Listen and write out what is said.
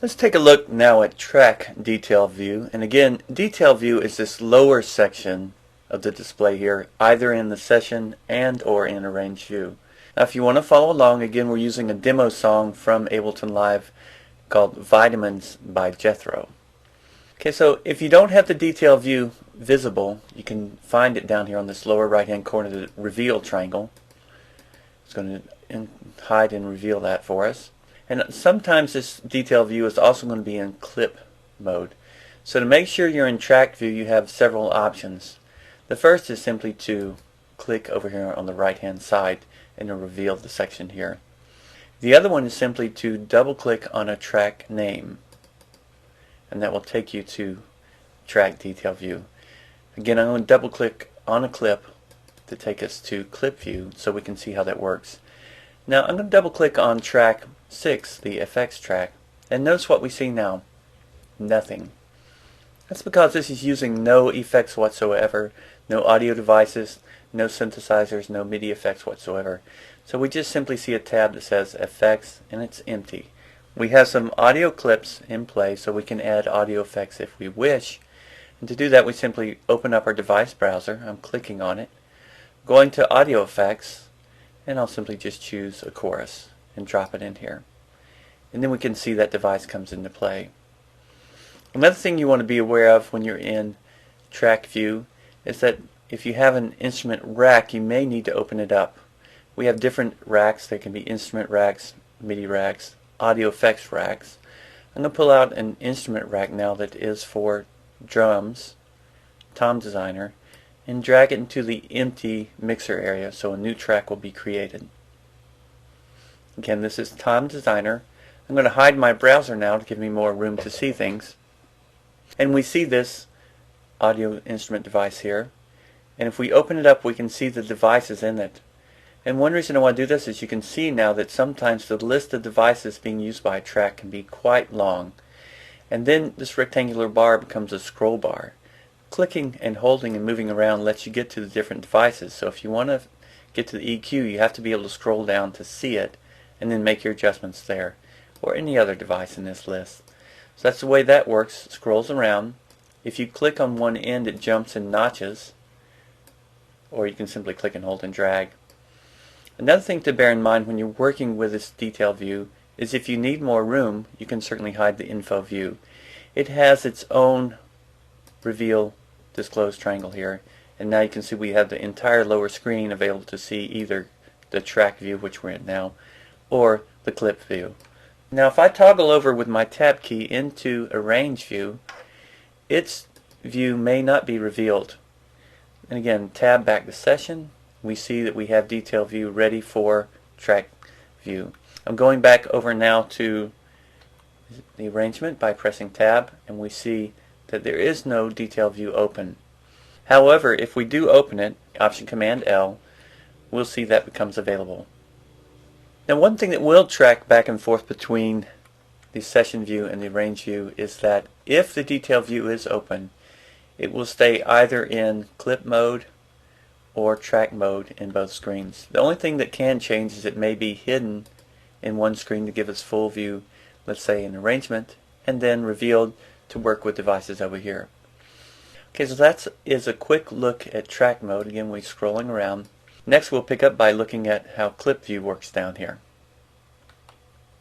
Let's take a look now at track detail view. And again, detail view is this lower section of the display here, either in the session and or in arrange view. Now if you want to follow along, again we're using a demo song from Ableton Live called Vitamins by Jethro. Okay, so if you don't have the detail view visible, you can find it down here on this lower right hand corner, the reveal triangle. It's going to hide and reveal that for us. And sometimes this detail view is also going to be in clip mode. So to make sure you're in track view, you have several options. The first is simply to click over here on the right hand side and it'll reveal the section here. The other one is simply to double click on a track name, and that will take you to track detail view. Again, I'm going to double click on a clip to take us to clip view so we can see how that works. Now I'm going to double click on track 6, the effects track, and notice what we see now. Nothing. That's because this is using no effects whatsoever, no audio devices, no synthesizers, no MIDI effects whatsoever. So we just simply see a tab that says effects and it's empty. We have some audio clips in play so we can add audio effects if we wish. And to do that we simply open up our device browser. I'm clicking on it, going to audio effects, and I'll simply just choose a chorus and drop it in here. And then we can see that device comes into play. Another thing you want to be aware of when you're in track view is that if you have an instrument rack, you may need to open it up. We have different racks. There can be instrument racks, MIDI racks, audio effects racks. I'm going to pull out an instrument rack now that is for drums, Tom Designer, and drag it into the empty mixer area so a new track will be created. Again, this is Tom Designer. I'm going to hide my browser now to give me more room to see things. And we see this audio instrument device here. And if we open it up, we can see the devices in it. And one reason I want to do this is you can see now that sometimes the list of devices being used by a track can be quite long. And then this rectangular bar becomes a scroll bar. Clicking and holding and moving around lets you get to the different devices. So if you want to get to the EQ, you have to be able to scroll down to see it and then make your adjustments there, or any other device in this list. So that's the way that works. It scrolls around. If you click on one end, it jumps in notches, or you can simply click and hold and drag. Another thing to bear in mind when you're working with this detail view is if you need more room, you can certainly hide the info view. It has its own reveal disclose triangle here, and now you can see we have the entire lower screen available to see either the track view, which we're in now, or the clip view. Now if I toggle over with my tab key into arrange view, its view may not be revealed. And again, tab back to session, we see that we have detail view ready for track view. I'm going back over now to the arrangement by pressing tab, and we see that there is no detail view open. However, if we do open it, Option Command L, we'll see that becomes available. Now one thing that will track back and forth between the session view and the arrange view is that if the detail view is open, it will stay either in clip mode or track mode in both screens. The only thing that can change is it may be hidden in one screen to give us full view, let's say in arrangement, and then revealed to work with devices over here. Okay, so that is a quick look at track mode. Again, we're scrolling around. Next we'll pick up by looking at how clip view works down here.